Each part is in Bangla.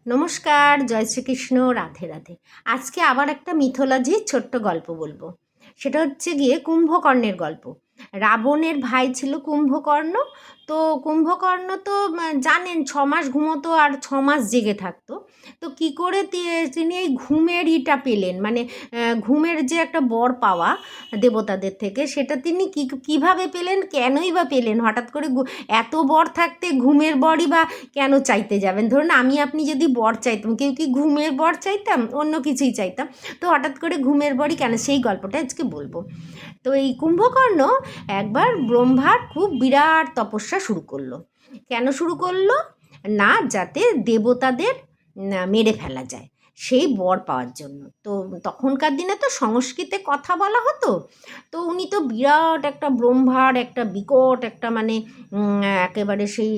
নমস্কার, জয় শ্রীকৃষ্ণ, রাধে রাধে। আজকে আবার একটা মিথোলজির ছোট্ট গল্প বলবো। সেটা হচ্ছে গিয়ে কুম্ভকর্ণের গল্প। রাবণের ভাই ছিল কুম্ভকর্ণ। তো কুম্ভকর্ণ তো জানেন 6 মাস ঘুমোতো আর 6 মাস জেগে থাকতো। তো কি করে তিনি এই ঘুমের ইটা পেলেন, মানে ঘুমের যে একটা বর পাওয়া দেবতাদের থেকে, সেটা তিনি কিভাবে পেলেন, কেনই বা পেলেন? হঠাৎ করে এত বর থাকতে ঘুমের বরই বা কেন চাইতে যাবেন? ধরুন আপনি যদি বর চাইতাম, কেউ কি ঘুমের বর চাইতাম? অন্য কিছুই চাইতাম। তো হঠাৎ করে ঘুমের বরই কেন, সেই গল্পটা আজকে বলবো। তো এই কুম্ভকর্ণ একবার ব্রহ্মার খুব বিরাট তপস্যা শুরু করলো। কেন শুরু করলো? না, যাতে দেবতাদের মেরে ফেলা যায়, সেই বর পাওয়ার জন্য। তো তখনকার দিনে তো সংস্কৃতে কথা বলা হতো। তো উনি তো বিরাট একটা ব্রহ্মার একটা বিকট একটা মানে একেবারে সেই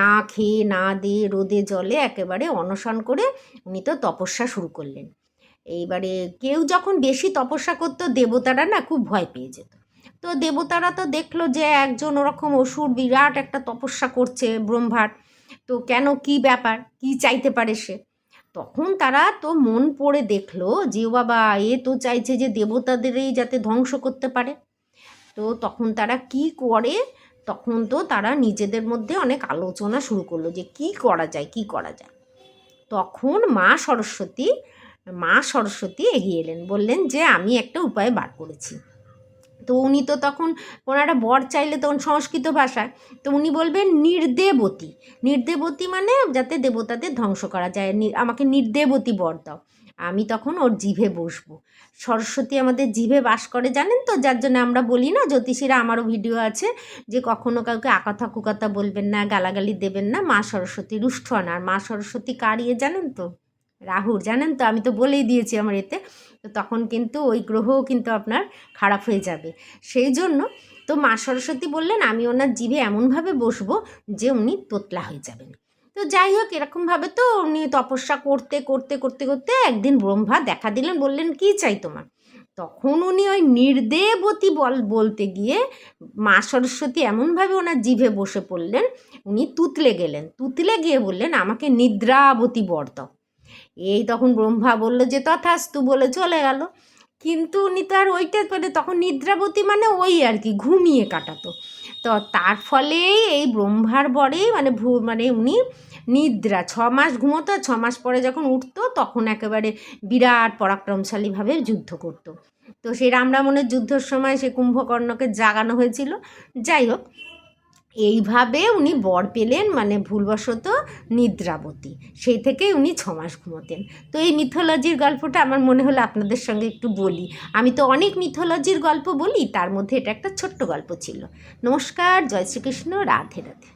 না খেয়ে না দিয়ে রোদে জলে একেবারে অনশন করে উনি তো তপস্যা শুরু করলেন। এইবারে কেউ যখন বেশি তপস্যা করতো, দেবতারা না খুব ভয় পেয়ে যেত। তো দেবতারা তো দেখলো যে একজন ওরকম অসুর বিরাট একটা তপস্যা করছে ব্রহ্মার। তো কেন, কি ব্যাপার, কি চাইতে পারে সে? তখন তারা তো মন পড়ে দেখলো যে ও বাবা, এ তো চাইছে যে দেবতাদেরই যাতে ধ্বংস করতে পারে। তো তখন তারা কি করে, তখন তো তারা নিজেদের মধ্যে অনেক আলোচনা শুরু করলো যে কি করা যায়, কি করা যায়। তখন মা সরস্বতী এগিয়ে এলেন, বললেন যে আমি একটা উপায় বার করেছি। তো উনি তো তখন ওনারা বর চাইলে তখন সংস্কৃত ভাষায়, তো উনি বলবেন নির্দেবতী। নির্দেবতী মানে যাতে দেবতাদের ধ্বংস করা যায়, আমাকে নির্দেবতী বর দাও। আমি তখন ওর জিভে বসবো। সরস্বতী আমাদের জিভে বাস করে, জানেন তো, যার জন্য আমরা বলি না, জ্যোতিষীরা, আমারও ভিডিও আছে, যে কখনো কাউকে আকাথা কুকাথা বলবেন না, গালাগালি দেবেন না, মা সরস্বতী রুষ্ট হন। আর মা সরস্বতী কার জানেন তো? রাহুর, জানেন তো, আমি তো বলেই দিয়েছি আমার এতে। তো তখন কিন্তু ওই গ্রহও কিন্তু আপনার খারাপ হয়ে যাবে। সেই জন্য তো মা সরস্বতী বললেন আমি ওনার জিভে এমনভাবে বসবো যে উনি তোতলা হয়ে যাবেন। তো যাই হোক, এরকমভাবে তো উনি তপস্যা করতে করতে করতে করতে একদিন ব্রহ্মা দেখা দিলেন, বললেন কি চাই তোমার? তখন উনি ওই নির্দেবতী বলতে গিয়ে মা সরস্বতী এমনভাবে ওনার জিভে বসে পড়লেন, উনি তুতলে গেলেন। তুতলে গিয়ে বললেন আমাকে নিদ্রাবতী বর দাও। এই তখন ব্রহ্মা বলল যে তথাস্তু, বলে চলে গেল। কিন্তু উনি তো আর ওইটা মানে, তখন নিদ্রাবতী মানে ওই আর কি ঘুমিয়ে কাটাতো। তো তার ফলেই এই ব্রহ্মার বরেই মানে উনি নিদ্রা 6 মাস ঘুমোতো, 6 মাস পরে যখন উঠতো তখন একেবারে বিরাট পরাক্রমশালীভাবে যুদ্ধ করতো। তো সেই রাম রাবণের যুদ্ধের সময় সে কুম্ভকর্ণকে জাগানো হয়েছিল। যাই হোক, এইভাবে উনি বর পেলেন, মানে ভুলবশত নিদ্রাবতী। সেই থেকেই উনি 6 মাস ঘুমোতেন। তো এই মিথোলজির গল্পটা আমার মনে হলো আপনাদের সঙ্গে একটু বলি। আমি তো অনেক মিথোলজির গল্প বলি, তার মধ্যে এটা একটা ছোট্ট গল্প ছিল। নমস্কার, জয় শ্রীকৃষ্ণ, রাধে রাধে।